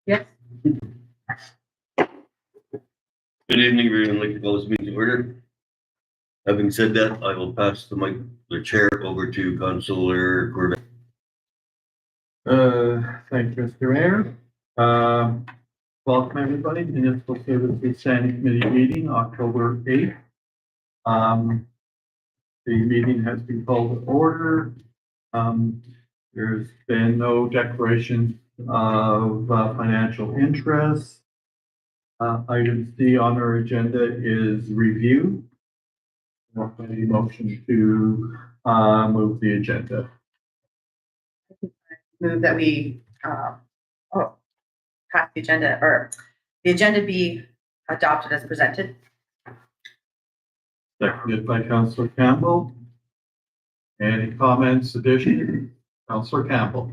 Yes. Good evening, everyone. I'd like to call this meeting to order. Having said that, I will pass the chair over to Councillor Corbett. Thank you, Mr. Mayor. Welcome, everybody, to the Municipal Services Standing Committee meeting, October 8th. The meeting has been called to order. There's been no declaration of financial interest. Item C on our agenda is review. A motion to move the agenda. Move that we, pass the agenda, or the agenda be adopted as presented. Seconded by Councillor Campbell. Any comments, additions? Councillor Campbell.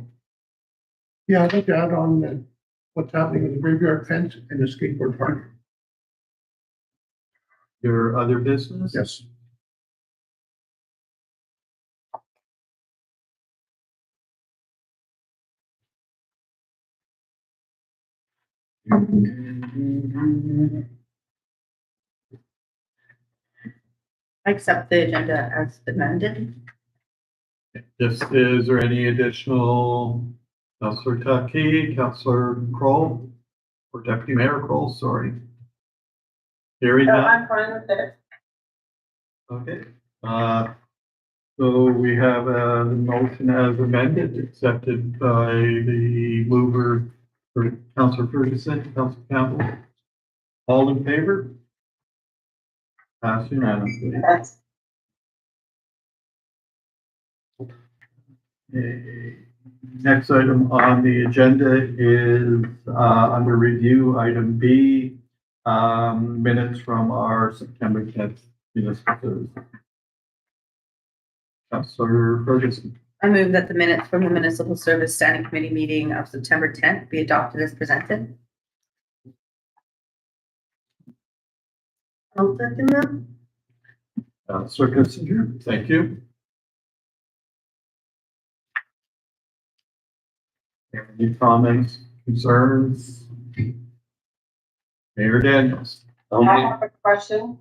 Yeah, I'd like to add on what's happening with the graveyard fence and the skateboard park. Your other business? Yes. I accept the agenda as amended. Is there any additional, Councillor Tuckey, Councillor Kroll, or Deputy Mayor Kroll, sorry. Hearing No, none? I'm fine with it. Okay. So we have the motion as amended, accepted by the mover for Councillor Ferguson, Councillor Campbell. All in favor? Pass unanimously. That's Okay. Next item on the agenda is under review, item B, minutes from our September 10th municipal service. Councillor Ferguson. I move that the minutes from the Municipal Service Standing Committee meeting of September 10th be adopted as presented. I'll second that. Councillor Kissinger, thank you. Any comments, concerns? Mayor Daniels. How I many, have a question.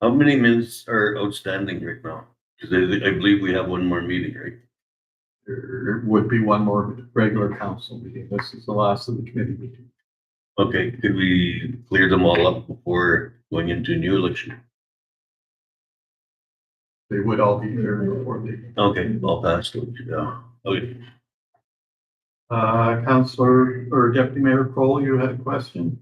how many minutes are outstanding right now? Because I believe we have one more meeting, right? There would be one more regular council meeting. This is the last of the committee meeting. Okay, could we clear them all up before going into a new election? They would all be there before the, Okay, I'll pass those, yeah. Okay. Councillor or Deputy Mayor Kroll, you had a question?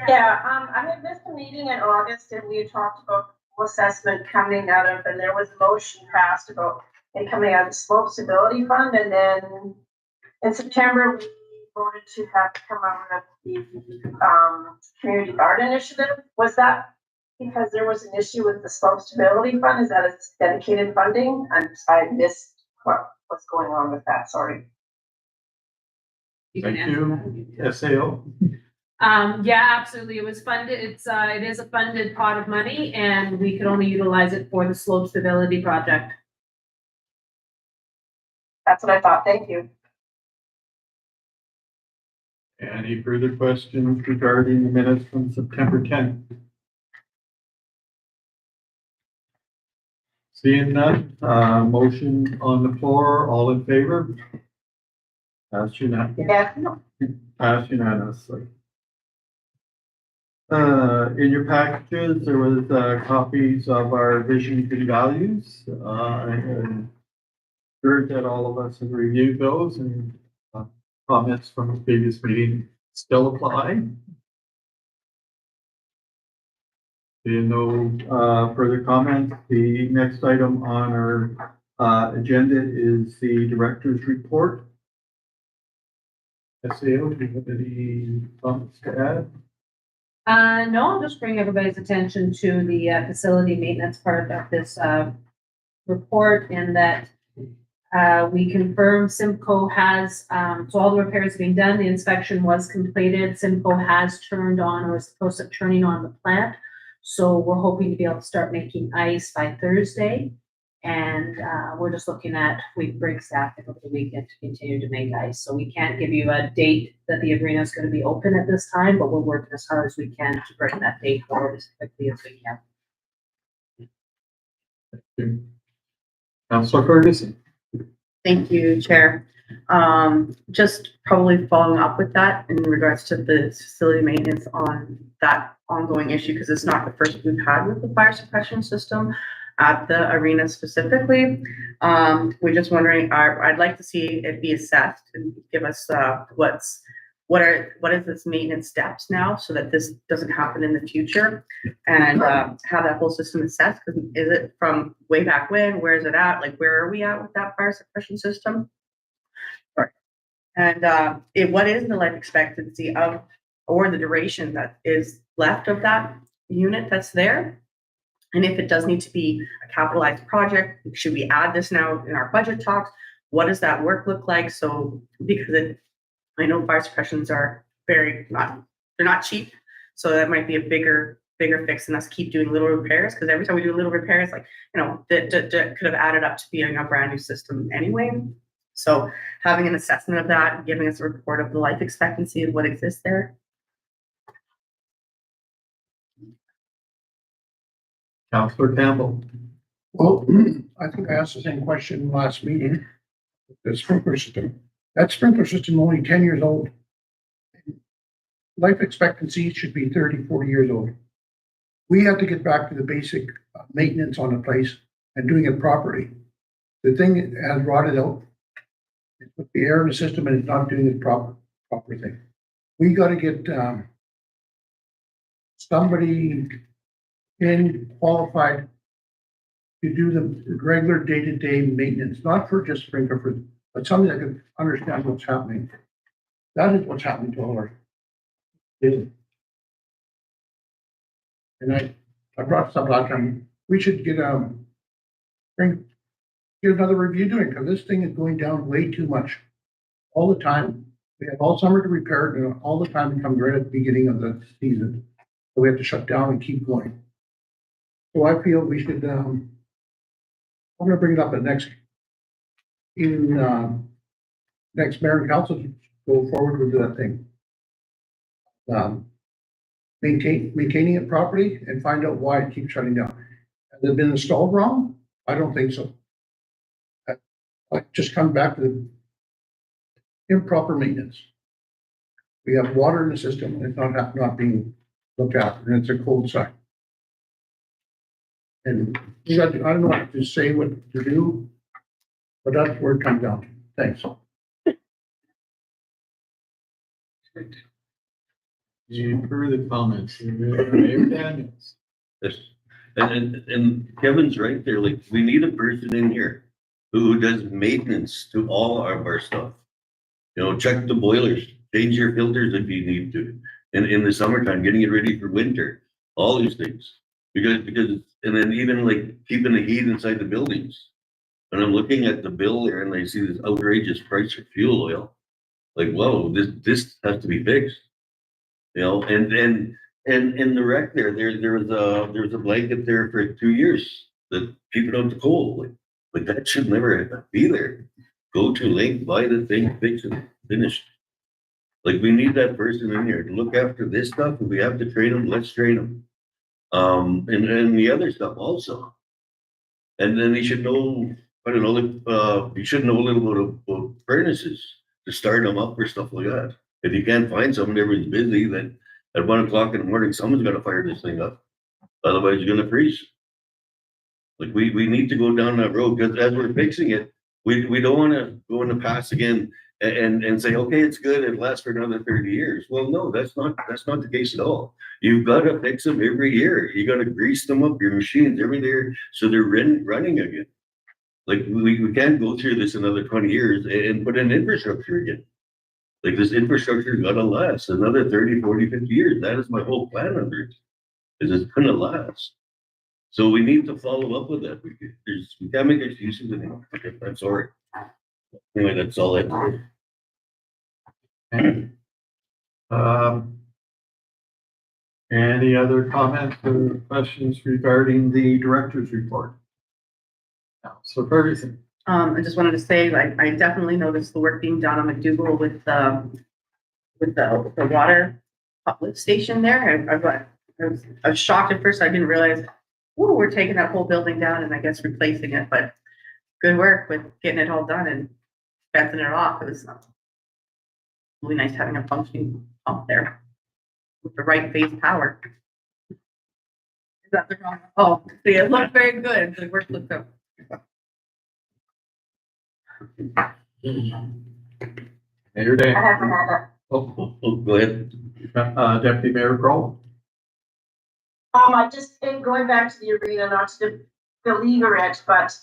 Yeah, I had missed a meeting in August and we had talked about assessment coming out of, and there was a motion passed about it coming out of the slope stability fund, and then in September, we voted to have to come out of the, community garden initiative. Was that because there was an issue with the slope stability fund? Is that a dedicated funding? I missed what's going on with that, sorry. Thank you. SAO. Yeah, absolutely. It was funded. It is a funded pot of money and we could only utilize it for the slope stability project. That's what I thought, thank you. Any further questions regarding the minutes from September 10th? Seeing none, motion on the floor, all in favor? Pass unanimously. Yeah. Pass unanimously. In your packages, there was copies of our visions and values. And heard that all of us have reviewed those, and comments from the previous meeting still apply. Seeing no further comments, the next item on our agenda is the director's report. SAO, do you have any comments to add? No, I'll just bring everybody's attention to the facility maintenance part of this report, and that we confirm Simcoe has, so all the repairs have been done, the inspection was completed, Simcoe has turned on or is supposed to turning on the plant. So we're hoping to be able to start making ice by Thursday. And, we're just looking at, we bring staff in over the weekend to continue to make ice. So we can't give you a date that the arena is gonna be open at this time, but we're working as hard as we can to bring that date forward as quickly as we can. Councillor Ferguson. Thank you, Chair. Just probably following up with that in regards to the facility maintenance on that ongoing issue, because it's not the first we've had with the fire suppression system at the arena specifically. We're just wondering, I'd like to see it be assessed and give us, what is this maintenance steps now so that this doesn't happen in the future, and have that whole system assessed. Because is it from way back when? Where is it at? Like, where are we at with that fire suppression system? Sorry. And what is the life expectancy of, or the duration that is left of that unit that's there? And if it does need to be a capitalized project, should we add this now in our budget talks? What does that work look like? So, because I know fire suppressions are they're not cheap. So that might be a bigger fix than us keep doing little repairs. Because every time we do little repairs, like, that could have added up to being a brand new system anyway. So having an assessment of that, and giving us a report of the life expectancy of what exists there. Councillor Campbell. Well, I think I asked the same question last meeting. The sprinkler system. That sprinkler system only 10 years old. Life expectancy should be 30, 40 years old. We have to get back to the basic maintenance on the place and doing it properly. The thing has rotted out. It's put the air in the system and it's not doing the proper thing. We got to get somebody qualified to do the regular day-to-day maintenance, not for just sprinkler, but somebody that can understand what's happening. That is what's happening to all our business. And I brought this up last time. We should get another review doing, because this thing is going down way too much all the time. We have all summer to repair it, and all the time it comes right at the beginning of the season. So we have to shut down and keep going. So I feel we should, I'm gonna bring it up at next mayor and council to go forward with that thing. Maintaining it properly and find out why it keeps shutting down. Has it been installed wrong? I don't think so. I just come back to the improper maintenance. We have water in the system and it's not being looked after, and it's a cold site. And I don't know what to say, what to do, but that's where it comes down to. Thanks. Any further comments? Mayor Daniels. Yes. And Kevin's right there, like, we need a person in here who does maintenance to all of our stuff. Check the boilers, change your filters if you need to. And in the summertime, getting it ready for winter, all these things. Because, and then even like keeping the heat inside the buildings. When I'm looking at the bill there and I see this outrageous price for fuel oil, like, whoa, this has to be fixed. And in the wreck there was a blanket there for 2 years that keep it out the cold. Like that should never be there. Go to length, buy the thing, fix it, finished. Like, we need that person in here to look after this stuff. If we have to train them, let's train them. And the other stuff also. And then he should know, I don't know, he should know a little bit about furnaces to start them up or stuff like that. If you can't find someone, everyone's busy, then at 1 o'clock in the morning, someone's got to fire this thing up. Otherwise, you're going to freeze. Like, we need to go down that road, because as we're fixing it, we don't want to go in the past again and say, okay, it's good, it lasts for another 30 years. Well, no, that's not the case at all. You've got to fix them every year. You got to grease them up, your machines every year, so they're running again. Like, we can't go through this another 20 years and put in infrastructure again. Like, this infrastructure got to last another 30, 40, 50 years. That is my whole plan under it, is it's going to last. So we need to follow up with that. We can't make excuses anymore. Okay, I'm sorry. Anyway, that's all I have. Any other comments or questions regarding the director's report? No. So Ferguson. I just wanted to say, I definitely noticed the work being done on McDougal with the water uplift station there. I was shocked at first. I didn't realize, oh, we're taking that whole building down and I guess replacing it, but good work with getting it all done and fencing it off. It was really nice having a functioning pump there with the right phase power. Is that the wrong? Oh, see, it looked very good. The work looked good. Mayor I Dan. haven't had that. Go ahead. Deputy Mayor Kroll. I just, going back to the arena, not to beleaguer it, but,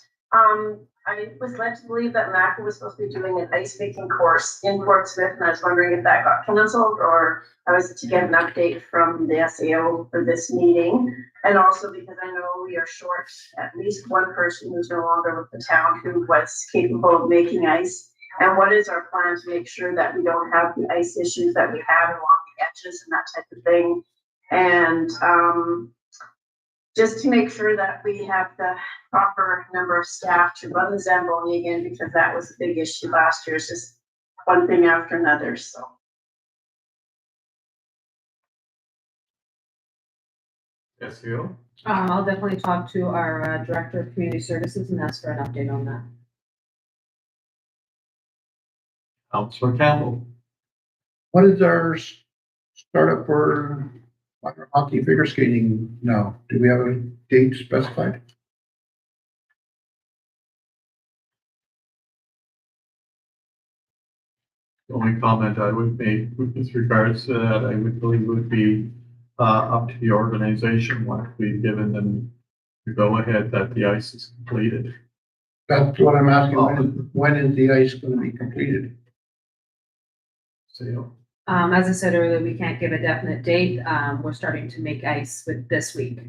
I was led to believe that MACA was supposed to be doing an ice making course in Portsmouth, and I was wondering if that got canceled, or I was to get an update from the SAO for this meeting. And also because I know we are short at least one person who's no longer with the town who was capable of making ice. And what is our plan to make sure that we don't have the ice issues that we had along the edges and that type of thing? And, just to make sure that we have the proper number of staff to run the Zamboni again, because that was a big issue last year. It's just one thing after another, so. SEO. I'll definitely talk to our Director of Community Services and ask for an update on that. Councillor Campbell. What is our startup for minor hockey figure skating now? Do we have a date specified? The only comment I would make with regards to that, I would believe would be up to the organization once we've given them the go ahead that the ice is completed. That's what I'm asking. When is the ice going to be completed? So, As I said earlier, we can't give a definite date. We're starting to make ice with this week.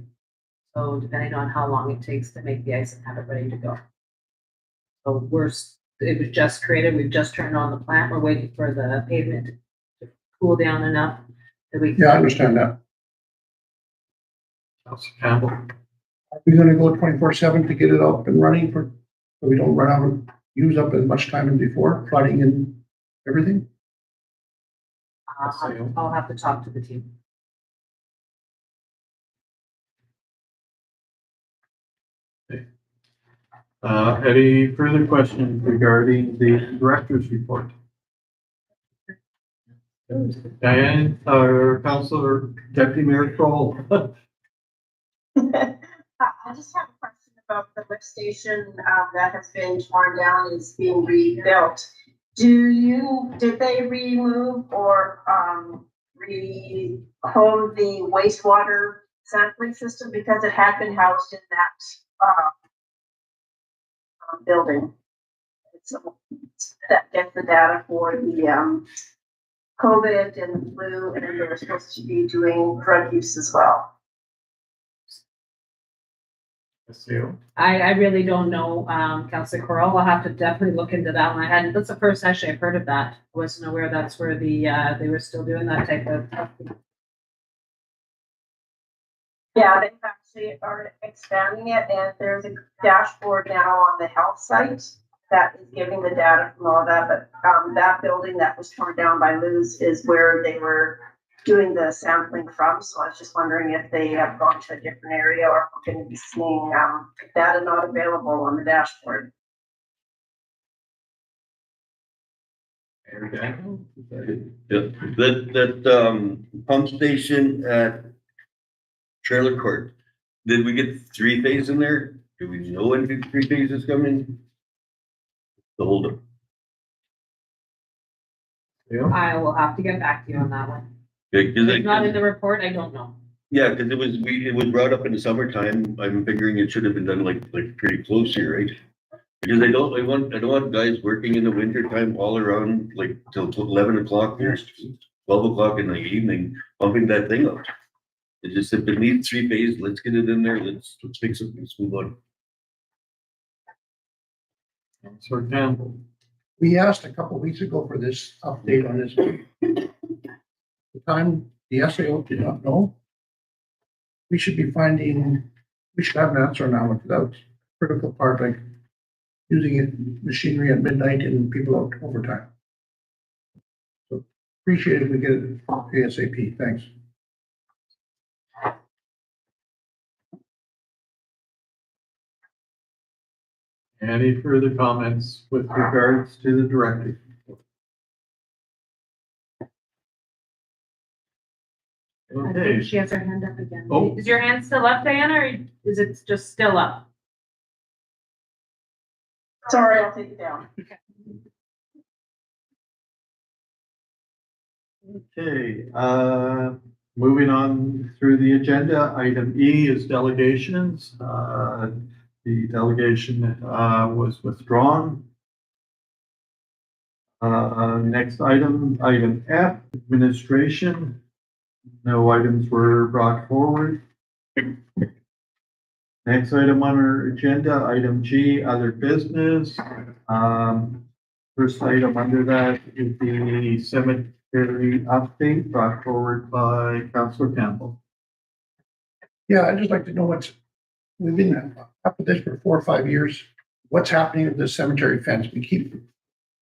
So depending on how long it takes to make the ice and have it ready to go. So it was just created. We've just turned on the plant. We're waiting for the pavement to cool down enough that we. Yeah, I understand that. Councillor Campbell. Are we gonna go 24/7 to get it up and running so we don't run out of, use up as much time as before, flooding and everything? I'll have to talk to the team. Any further questions regarding the director's report? Diane, or Councillor Deputy Mayor Kroll? I just have a question about the lift station, that has been torn down and is being rebuilt. Did they remove or, rehome the wastewater sampling system? Because it had been housed in that, building. That gets the data for the, COVID and flu, and they're supposed to be doing drug use as well. SEO. I really don't know, Councillor Corral. I'll have to definitely look into that one. That's the first actually I've heard of that. I wasn't aware that's where they were still doing that type of. Yeah, they've actually are expanding it, and there's a dashboard now on the health site that is giving the data from all that, but, that building that was torn down by Luz is where they were doing the sampling from, so I was just wondering if they have gone to a different area or if we're gonna be seeing, data not available on the dashboard. Mayor Daniel? That pump station at Trailer Court, did we get 3-phase in there? Do we know when 3-phase is coming? The holdup. I will have to get back to you on that one. Because It's not in the report. I don't know. yeah, because it was brought up in the summertime. I'm figuring it should have been done like pretty close here, right? Because I don't want guys working in the winter time all around like till 11 o'clock, 12 o'clock in the evening, pumping that thing up. It's just, if it needs 3-phase, let's get it in there. Let's fix it. Let's move on. Councillor Campbell. We asked a couple of weeks ago for this update on this. The time the SAO did not know. We should have an answer now, because that was a critical part, like using it, machinery at midnight and people out overtime. So appreciate it, we get it ASAP, thanks. Any further comments with regards to the directive? I think Okay, she has her hand up again. Oh. Is your hand still up, Diana, or is it just still up? Sorry, I'll take it down. okay, moving on through the agenda, item E is delegations. The delegation, was withdrawn. Next item, item F, administration. No items were brought forward. Next item on our agenda, item G, other business. First item under that is the cemetery update brought forward by Councillor Campbell. Yeah, I'd just like to know we've been up with this for 4 or 5 years. What's happening with this cemetery fence? We keep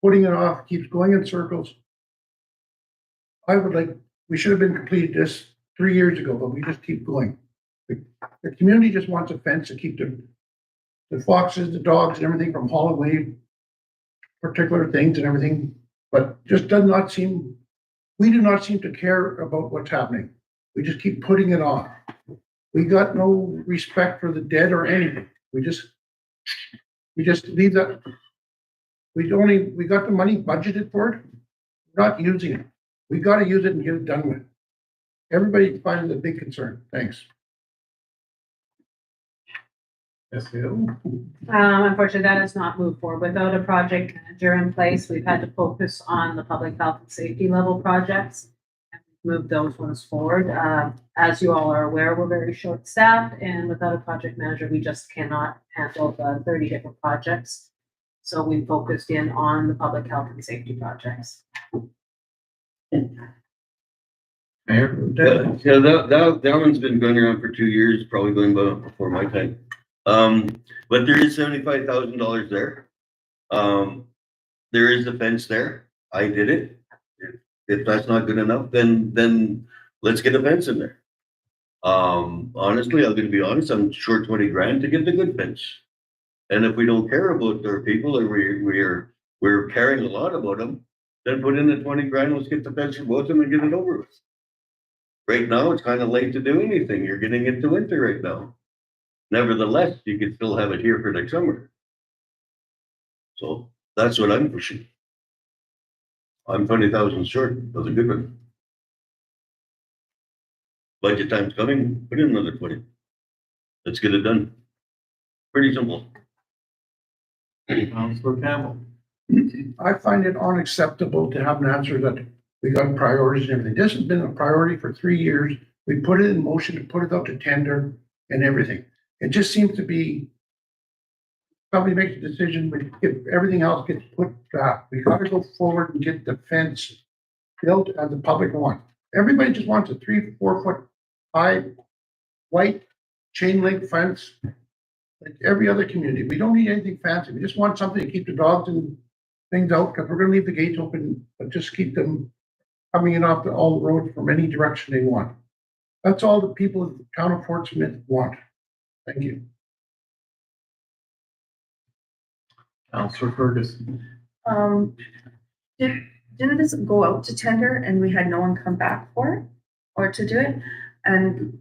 putting it off, keeps going in circles. We should have been completed this 3 years ago, but we just keep going. The community just wants a fence to keep the foxes, the dogs and everything from hauling away particular things and everything, but just we do not seem to care about what's happening. We just keep putting it off. We got no respect for the dead or anything. We just leave that. We got the money budgeted for it. We're not using it. We gotta use it and get it done with. Everybody finds it a big concern. Thanks. Yes, Bill? Unfortunately, that has not moved forward. Without a project manager in place, we've had to focus on the public health and safety level projects. And move those ones forward. As you all are aware, we're very short staffed, and without a project manager, we just cannot handle the 30 different projects. So we focused in on the public health and safety projects. Mayor? Yeah, that one's been going around for 2 years, probably going before my time. But there is $75,000 there. There is a fence there. I did it. If that's not good enough, then let's get a fence in there. Honestly, I'm gonna be honest, I'm short 20 grand to get the good fence. And if we don't care about our people and we're caring a lot about them, then put in the 20 grand, let's get the fence for both of them and get it over with. Right now, it's kind of late to do anything. You're getting into winter right now. Nevertheless, you could still have it here for next summer. So that's what I'm pushing. I'm 20,000 short of the good one. Budget time's coming, put in another 20. Let's get it done. Pretty simple. Councillor Campbell? I find it unacceptable to have an answer that we got priorities and everything. This has been a priority for 3 years. We put it in motion to put it out to tender and everything. It just seems to be somebody makes a decision, everything else gets put back. We gotta go forward and get the fence built as the public wants. Everybody just wants a 3-4 foot high white chain link fence like every other community. We don't need anything fancy. We just want something to keep the dogs and things out, because we're gonna leave the gates open, but just keep them coming in off all the roads from any direction they want. That's all the people of the town of Fort Smith want. Thank you. Councillor Ferguson? Didn't this go out to tender and we had no one come back for it or to do it? And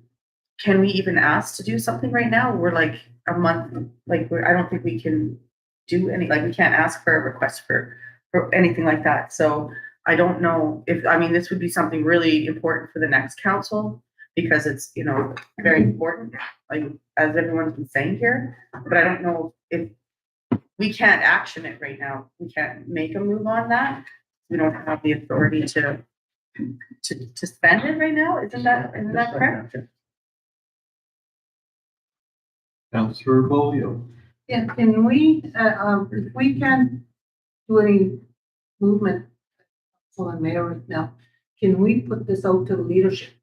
can we even ask to do something right now? We're like a month, I don't think we can do we can't ask for a request for anything like that. So I don't know this would be something really important for the next council, because it's, very important, like as everyone's been saying here, but I don't know if we can't action it right now. We can't make a move on that. We don't have the authority to spend it right now. Isn't that correct? Councillor Bolio? Yeah, can we, if we can't do any movement for the mayor right now, can we put this out to the leadership?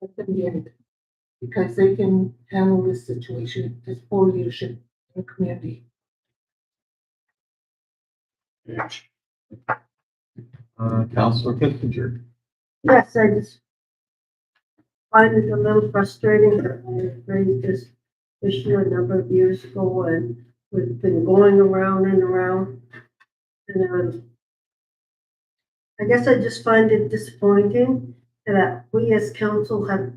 Let them get it, because they can handle this situation as poor leadership in the community. Counselor Kissinger. Yes, I just find it a little frustrating that I raised this issue a number of years ago and we've been going around and around. And I guess I just find it disappointing that we as council have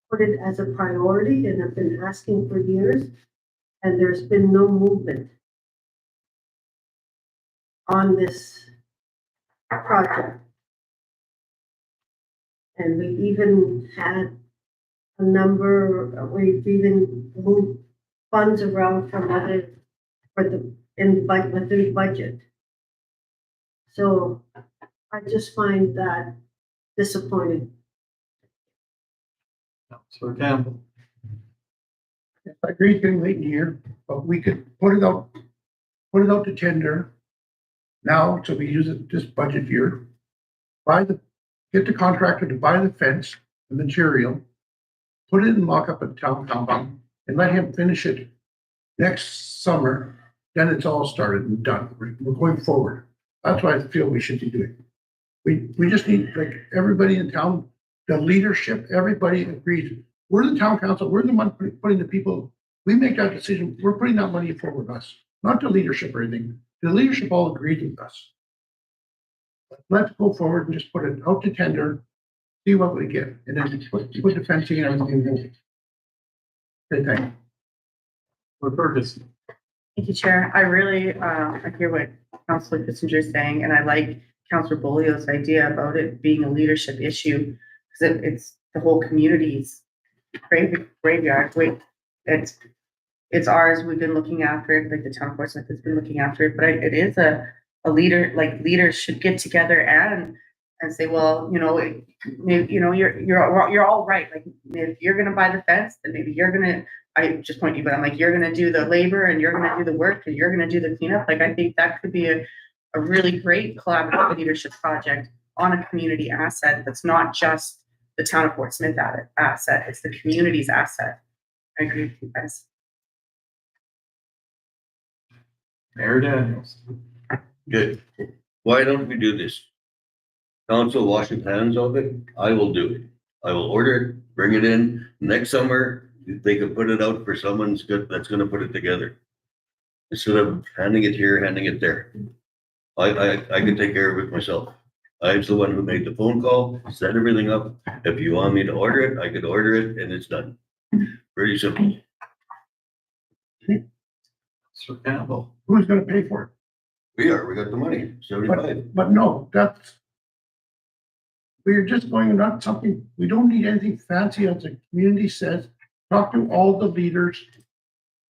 put it as a priority and have been asking for years, and there's been no movement on this project. And we've even had a number, we've even moved funds around from other, for the, within the budget. So I just find that disappointing. Counselor Campbell. I agree it's getting late in the year, but we could put it out to tender now, so we use it this budget year. Get the contractor to buy the fence, the material, put it in lock-up at town compound, and let him finish it next summer. Then it's all started and done. We're going forward. That's what I feel we should be doing. We just need, like, everybody in town, the leadership, everybody agrees. We're the town council. We're the one putting the people. We make that decision. We're putting that money forward with us, not the leadership or anything. The leadership all agreed with us. Let's go forward and just put it out to tender, see what we get, and then put the fencing and everything in. Okay, thank you. Counselor Ferguson. Thank you, Chair. I really, I hear what Councilor Kissinger is saying, and I like Councilor Bolio's idea about it being a leadership issue, because it's the whole community's graveyard. It's ours. We've been looking after it, like the town of Portsmouth has been looking after it, but it is a leader, like leaders should get together and say, well, you're all right. Like, if you're gonna buy the fence, then maybe you're gonna, I just point you, but I'm like, you're gonna do the labor and you're gonna do the work and you're gonna do the cleanup. Like, I think that could be a really great collaborative leadership project on a community asset that's not just the town of Portsmouth asset, it's the community's asset. I agree with you guys. Mayor Daniels. Good. Why don't we do this? Council washing hands of it, I will do it. I will order it, bring it in next summer. They can put it out for someone's good that's gonna put it together. Instead of handing it here, handing it there. I can take care of it myself. I'm the one who made the phone call, set everything up. If you want me to order it, I could order it and it's done. Pretty simple. Sir Campbell. Who's gonna pay for it? We got the money, 75. But no, we're just going, not something, we don't need anything fancy, as the community says. Talk to all the leaders.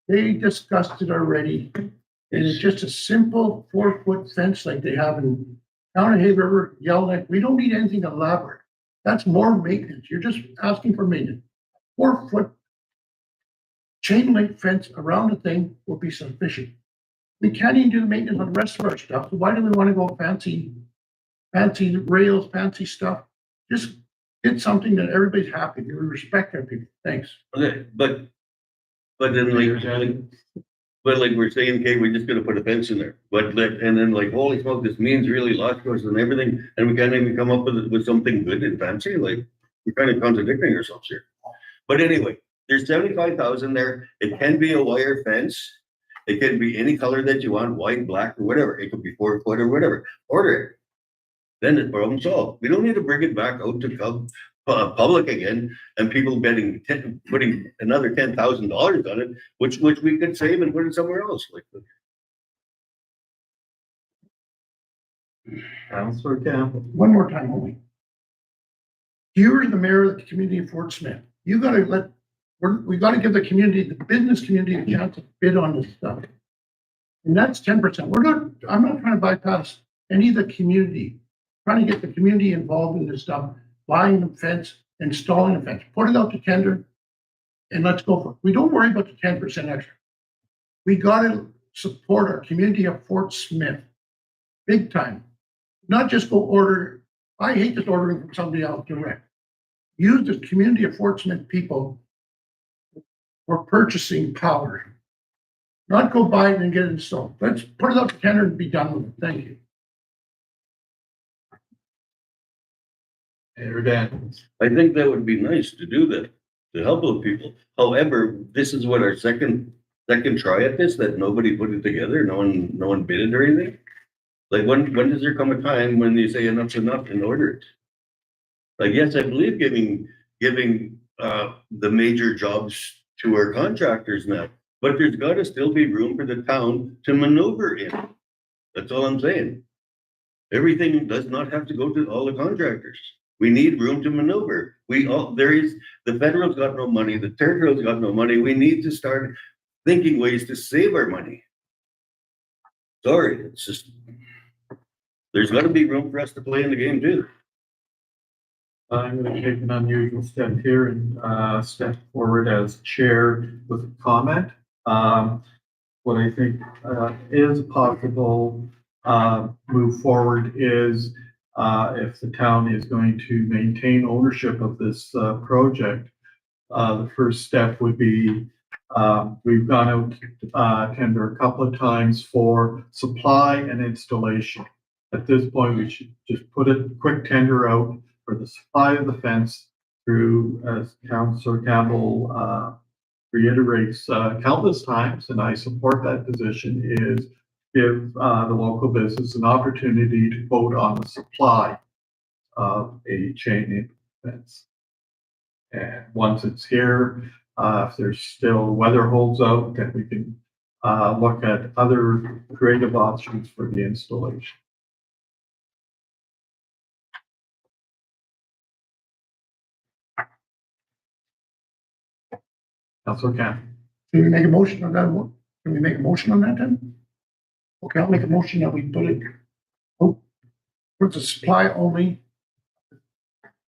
They discussed it already. And it's just a simple 4-foot fence like they have in Town of Hay River, Yellowknife. We don't need anything elaborate. That's more maintenance. You're just asking for maintenance. 4-foot chain link fence around the thing will be sufficient. We can't even do the maintenance on the rest of our stuff. So why do we want to go fancy rails, fancy stuff? Just get something that everybody's happy. We respect our people. Thanks. Okay, but then like we're saying, okay, we're just gonna put a fence in there. And then like, holy smoke, this means really lost to us and everything, and we can't even come up with something good and fancy. Like, we're kind of contradicting ourselves here. But anyway, there's 75,000 there. It can be a wire fence. It can be any color that you want, white, black, or whatever. It could be 4-foot or whatever. Order it. Then the problem solved. We don't need to bring it back out to public again and people putting another $10,000 on it, which we could save and put it somewhere else. Like, Counselor Campbell. One more time only. You're the mayor of the community of Fort Smith. You gotta we gotta give the community, the business community, a chance to bid on this stuff. And that's 10%. I'm not trying to bypass any of the community. I'm trying to get the community involved in this stuff, buying the fence, installing the fence, put it out to tender, and let's go for it. We don't worry about the 10% extra. We gotta support our community of Fort Smith, big time. Not just go order. I hate just ordering from somebody else direct. Use the community of Fort Smith people for purchasing power. not go buy it and get it installed. Let's put it up to tender and be done with it. Thank you. Mayor Dan. I think that would be nice to do that, to help out people. However, this is what our second try at this, that nobody put it together, no one bid it or anything. Like, when does there come a time when you say enough's enough and order it? Like, yes, I believe giving, the major jobs to our contractors now, but there's gotta still be room for the town to maneuver in. That's all I'm saying. Everything does not have to go to all the contractors. We need room to maneuver. The federal's got no money, the territorial's got no money. We need to start thinking ways to save our money. Sorry, it's just, there's gotta be room for us to play in the game too. I'm gonna take an unusual step here and, step forward as chair with a comment. What I think, is possible, move forward is, if the town is going to maintain ownership of this, project, the first step would be, we've gone out, tender a couple of times for supply and installation. At this point, we should just put a quick tender out for the supply of the fence through, as Councillor Campbell, reiterates, countless times, and I support that position, is give, the local business an opportunity to vote on the supply of a chain link fence. And once it's here, if there's still weather holds out, then we can, look at other creative options for the installation. Councillor Campbell. Can we make a motion on that one? Can we make a motion on that then? Okay, I'll make a motion that we put it, for the supply only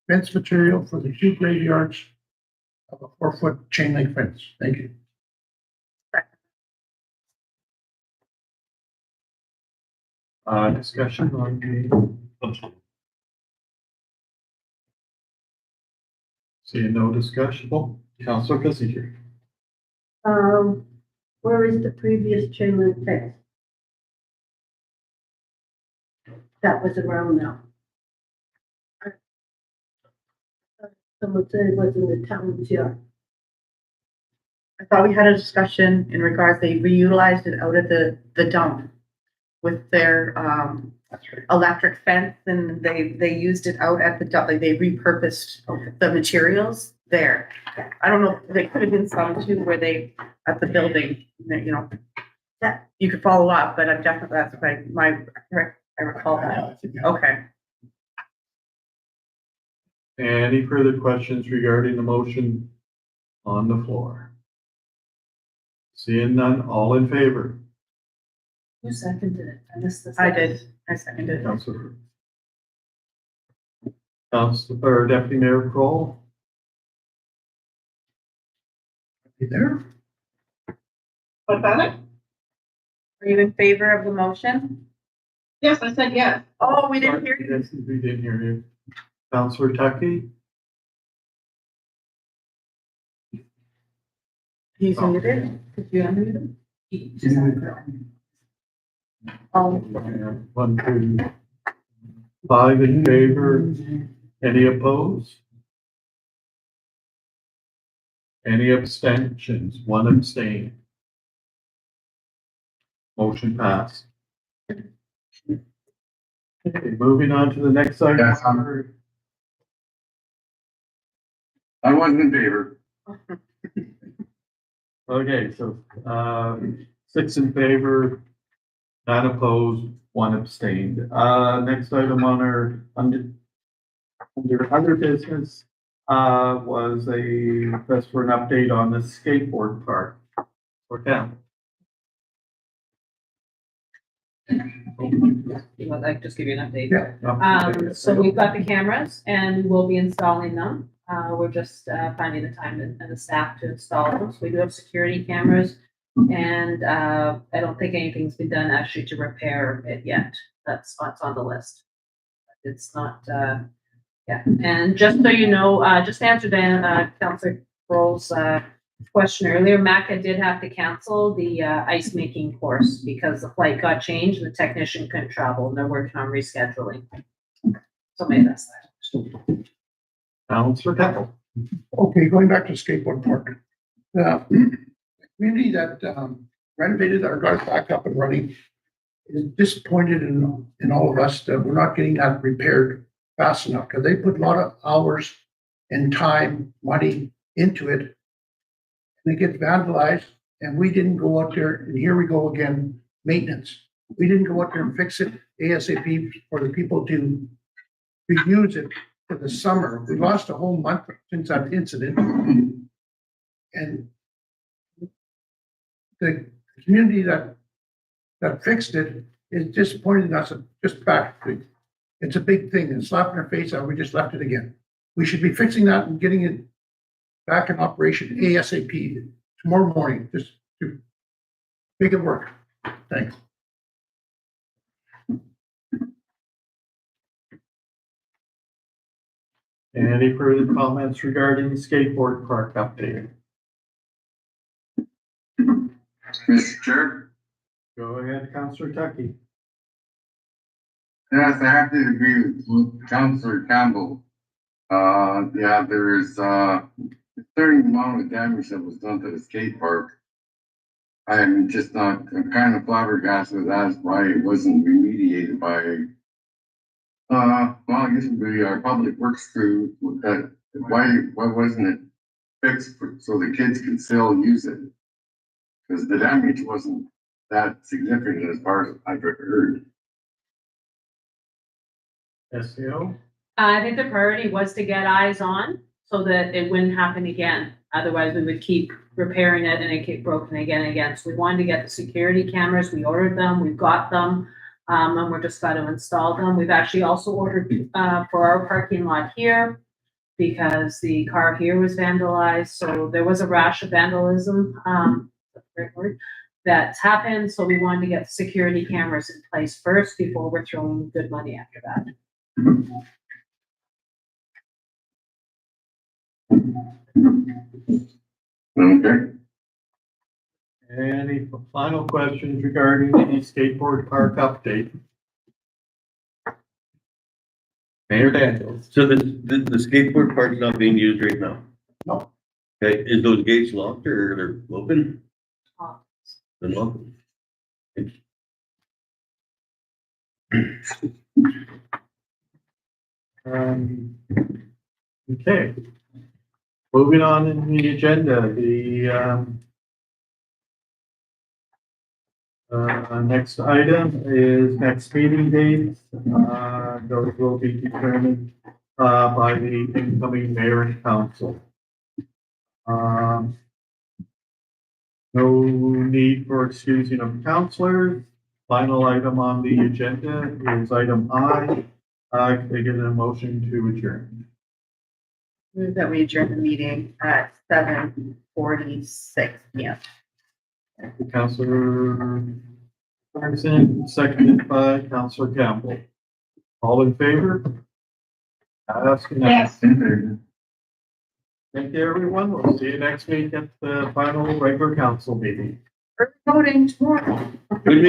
fence material for the two graveyards of a 4-foot chain link fence. Thank you. Discussion on the. Seeing no discussion, Councillor Kissinger. Where is the previous chain link fence? That was around now. Someone said it was in the town's yard. I thought we had a discussion in regards, they reutilized it out at the dump with their, electric fence, and they used it out at the dump, like they repurposed the materials there. I don't know, there could have been some too where they, at the building, you know, that you could follow up, but I'm definitely, that's I recall that. Okay. Any further questions regarding the motion on the floor? Seeing none, all in favor? Who seconded it? I missed this. I did. I seconded it. Councillor. Councillor Deputy Mayor Kroll. You there? What about it? Are you in favor of the motion? Yes, I said yes. Oh, we didn't hear you. Yes, we didn't hear you. Councillor Tucky. He's muted. Did you unmute him? Oh, 1, 2, 5 in favor. Any opposed? Any abstentions? 1 abstain. Motion passed. Okay, moving on to the next item. Yes, I wasn't in favor. Okay, so, 6 in favor, 9 opposed, 1 abstained. Next item on our, under other business, was a request for an update on the skateboard park. For town. You would like, just give you an update. Yeah. So we've got the cameras and we'll be installing them. We're just finding the time and the staff to install them. So we do have security cameras, and I don't think anything's been done actually to repair it yet. That's what's on the list. It's not, yeah. And just so you know, just to answer Dan, Councilor Kroll's question earlier, MACA did have to cancel the ice making course because the flight got changed and the technician couldn't travel and they're working on rescheduling. So maybe that's that. Counselor Keppel. Okay, going back to skateboard park. The community that renovated or got it back up and running is disappointed in all of us that we're not getting that repaired fast enough, because they put a lot of hours and time, money into it. And it gets vandalized, and we didn't go out there, and here we go again, maintenance. We didn't go out there and fix it ASAP for the people to use it for the summer. We lost a whole month since that incident. And the community that fixed it is disappointed in us just back. It's a big thing and slap in our face that we just left it again. We should be fixing that and getting it back in operation ASAP tomorrow morning, just to make it work. Thanks. Any further comments regarding the skateboard park update? Mr. Chair? Go ahead, Counselor Tucky. Yes, I have to agree with Councillor Campbell. Yeah, there is, a certain amount of damage that was done to the skate park. I'm kind of flabbergasted as why it wasn't remediated by, well, I guess it'd be our public works crew, that, why wasn't it fixed so the kids could still use it? Because the damage wasn't that significant as far as I've heard. SEO? I think the priority was to get eyes on so that it wouldn't happen again. Otherwise, we would keep repairing it and it keep broken again and again. So we wanted to get the security cameras. We ordered them, we've got them, and we're just got to install them. We've actually also ordered for our parking lot here because the car here was vandalized. So there was a rash of vandalism, that's happened. So we wanted to get the security cameras in place first before we're throwing good money after that. Okay. Any final questions regarding the skateboard park update? Mayor Daniels. So the skateboard park's not being used right now? No. Okay, is those gates locked or they're open? They're locked. Okay. Moving on in the agenda, the next item is next meeting dates. Those will be determined by the incoming mayor and council. No need for excusing of counselors. Final item on the agenda is item I. Can I get a motion to adjourn? Move that we adjourn the meeting at 7:46 p.m. Councillor Ferguson, seconded by Councillor Campbell. All in favor? That's unanimous. Thank you, everyone. We'll see you next week at the final regular council meeting. We're voting tomorrow. Good